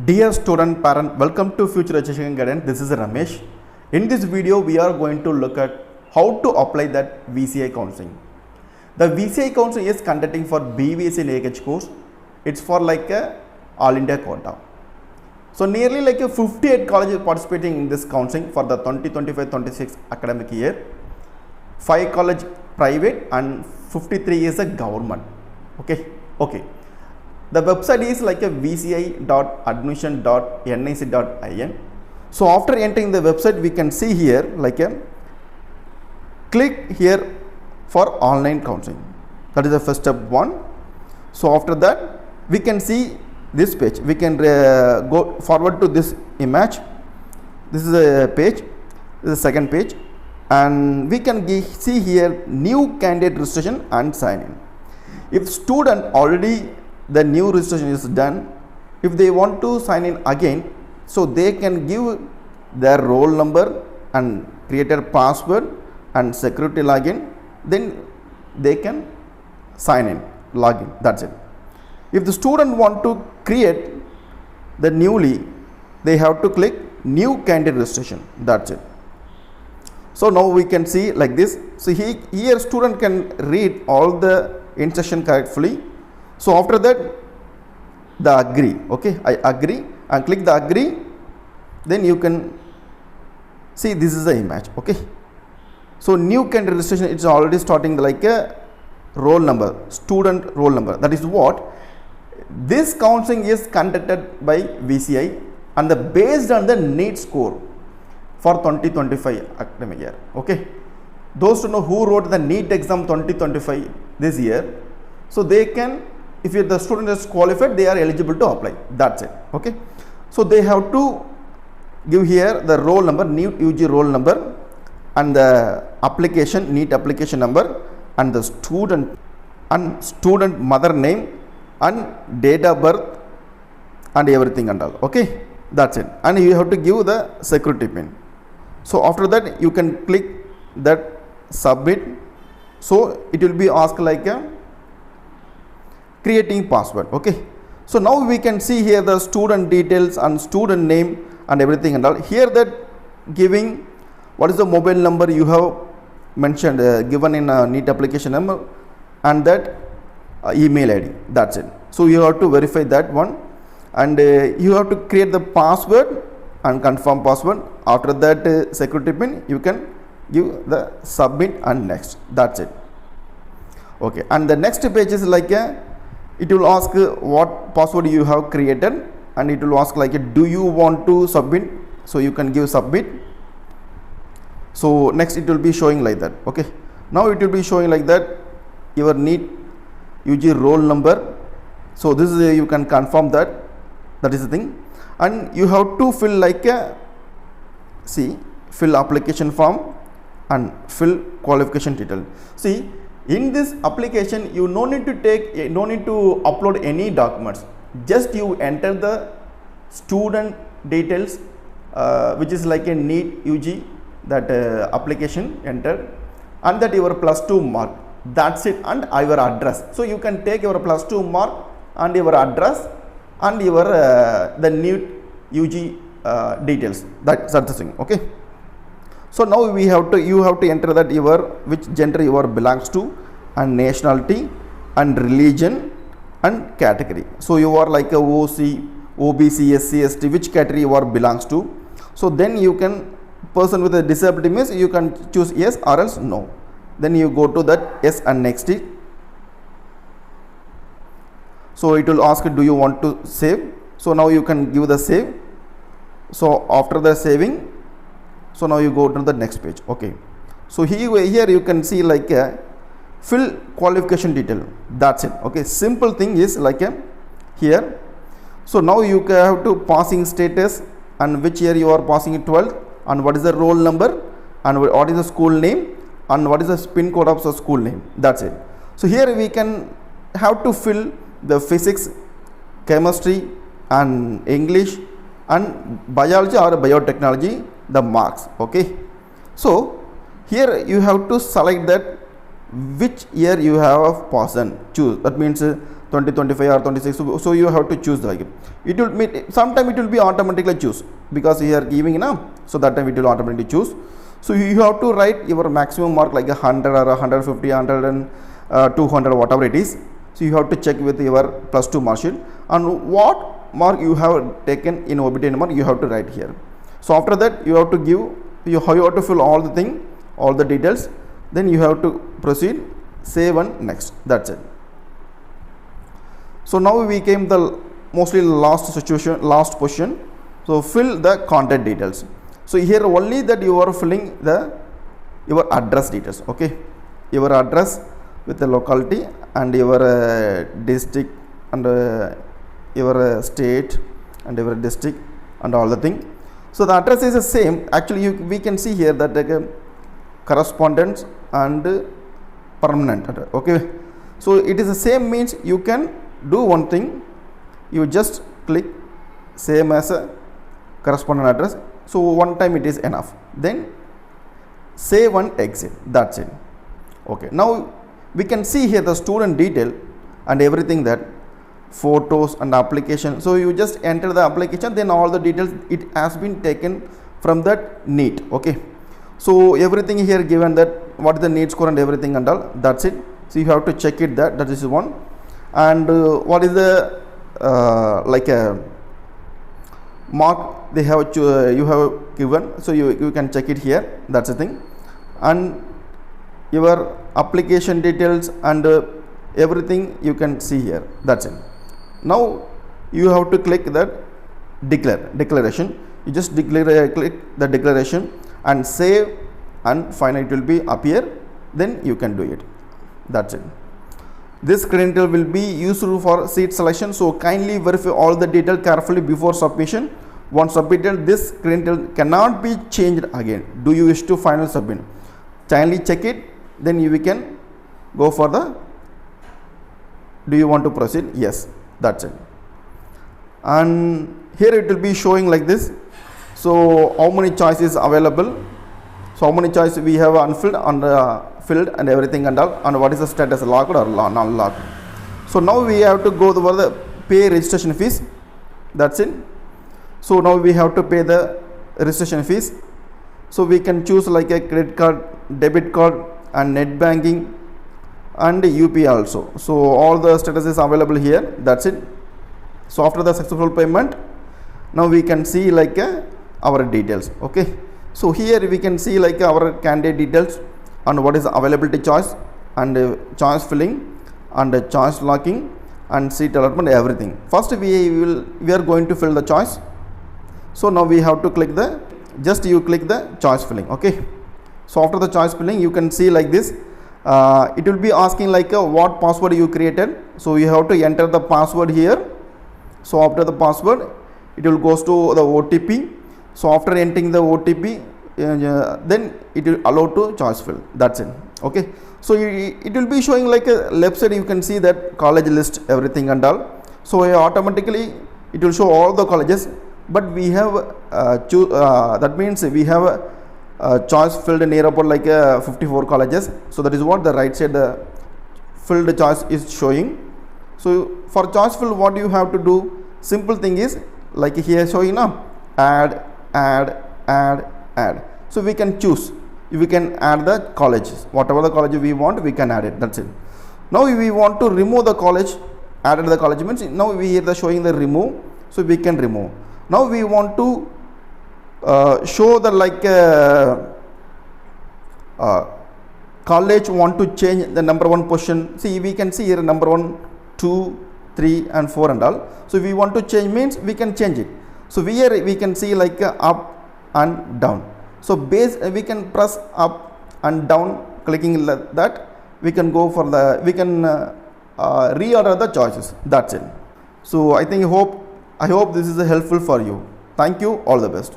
Dear student parent, welcome to Future Education Guidance. This is Ramesh. In this video, we are going to look at how to apply that VCI counseling. The VCI counseling is conducting for BVSc and AH course. It's for like a all India quota. So nearly like a 58 colleges participating in this counseling for the 2025-26 academic year. 5 college private and 53 is a government. Okay. The website is like a vci.admission.nic.in. So after entering the website, we can see here like a click here for online counseling. That is the first step 1. So after that, we can see this page. We can go forward to this image. This is a page. This is the second page, and we can see here new candidate registration and sign in. If student already the new registration is done, if they want to sign in again, so they can give their roll number and create a password and security login, then they can sign in, login. That's it. If the student want to create the newly, they have to click new candidate registration. That's it. So now we can see like this. So here student can read all the instruction correctly. So after that, the agree. Okay, I agree and click the agree. Then you can see this is the image. Okay. So new candidate registration, it's already starting like a roll number, student roll number. That is what this counseling is conducted by VCI and based on the NEET score for 2025 academic year. Okay. Those to know who wrote the NEET exam 2025 this year, so they can, if the student is qualified, they are eligible to apply. That's it. Okay. So they have to give here the roll number, NEET UG roll number, and the application, NEET application number, and the student mother name and date of birth and everything and all. Okay. That's it. And you have to give the security pin. So after that, you can click that submit. So it will be asked like a creating password. Okay. So now we can see here the student details and student name and everything and all. Here that giving what is the mobile number you have mentioned, given in a NEET application number, and that email ID. That's it. So you have to verify that one, and you have to create the password and confirm password. After that security pin, you can give the submit and next. That's it. Okay. And the next page is like a, it will ask what password you have created, and it will ask like, do you want to submit? So you can give submit. So next it will be showing like that. Okay. Now it will be showing like that your NEET UG roll number. So this is you can confirm that. That is the thing. And you have to fill like a, fill application form and fill qualification detail. See, in this application, you no need to upload any documents. Just you enter the student details, which is like a NEET UG, that application enter, and that your +2 mark. That's it, and your address. So you can take your +2 mark and your address and your the NEET UG details. That's the thing. Okay. So now you have to enter that your which gender you are belongs to, and nationality and religion and category. So you are like a OC, OBC, SC, ST, which category you are belongs to. So then you can, person with a disability means you can choose yes or else no. Then you go to that yes and next it. So it will ask, do you want to save? So now you can give the save. So after the saving, so now you go to the next page. Okay. So here you can see like a fill qualification detail. That's it. Okay. Simple thing is like a here. So now you have to passing status and which year you are passing in 12th, and what is the roll number, and what is the school name, and what is the pin code of the school name. That's it. So here we can have to fill the physics, chemistry and English and biology or biotechnology, the marks. Okay. So here you have to select that which year you have passed and choose. That means 2025 or 26. So you have to choose like it will meet. Sometime it will be automatically choose because you are giving now. So that time it will automatically choose. So you have to write your maximum mark like 100 or 150, 100 and 200, whatever it is. So you have to check with your +2 mark sheet and what mark you have taken in OBT number you have to write here. So after that you have to give you have to fill all the thing, all the details. Then you have to proceed, save and next. That's it. So now we came the mostly last situation, last question. So fill the contact details. So here only that you are filling your address details. Okay, your address with the locality and your district and your state and your district and all the thing. So the address is the same. Actually, we can see here that correspondence and permanent address. Okay, so it is the same, means you can do one thing. You just click same as a correspondent address. So one time it is enough. Then save and exit. That's it. Okay. Now we can see here the student detail and everything, that photos and application. So you just enter the application, then all the details it has been taken from that NEET. Okay. So everything here given, that what is the NEET score and everything and all. That's it. So you have to check it, that is one. And what is the like a mark they have you have given, so you can check it here. That's the thing. And your application details and everything you can see here. That's it. Now you have to click that declaration. You just click the declaration and save, and finally it will be appear. Then you can do it. That's it. This credential will be used for seat selection, so kindly verify all the detail carefully before submission. Once submitted, this credential cannot be changed again. Do you wish to final submit? Kindly check it, then we can go for the, do you want to proceed? Yes, that's it. And here it will be showing like this. So how many choices available? So how many choices we have unfilled and filled and everything and all, and what is the status, locked or non-locked. So now we have to go over the pay registration fees. That's it. So now we have to pay the registration fees. So we can choose like a credit card, debit card and net banking and UPI also. So all the status is available here. That's it. So after the successful payment, now we can see like our details. Okay. So here we can see like our candidate details and what is the availability choice and choice filling and choice locking and seat allotment, everything. First we are going to fill the choice. So now we have to click you click the choice filling. Okay. So after the choice filling, you can see like this. It will be asking like what password you created. So you have to enter the password here. So after the password, it will goes to the OTP. So after entering the OTP, then it will allow to choice fill. That's it. Okay. So it will be showing like a left side, you can see that college list, everything and all. So automatically it will show all the colleges, but we have that means we have a choice filled near about like 54 colleges. So that is what the right side filled choice is showing. So for choice fill, what you have to do, simple thing is like here showing now, add. So we can choose, we can add the colleges, whatever the college we want, we can add it. That's it. Now we want to remove the college, added the college means now we are showing the remove, so we can remove. Now we want to show the like college want to change the number one position. See, we can see here number 1, 2, 3 and 4 and all. So we want to change means we can change it. So here we can see like up and down. So base we can press up and down, clicking that we can go for the, we can reorder the choices. That's it. So I hope this is helpful for you. Thank you. All the best.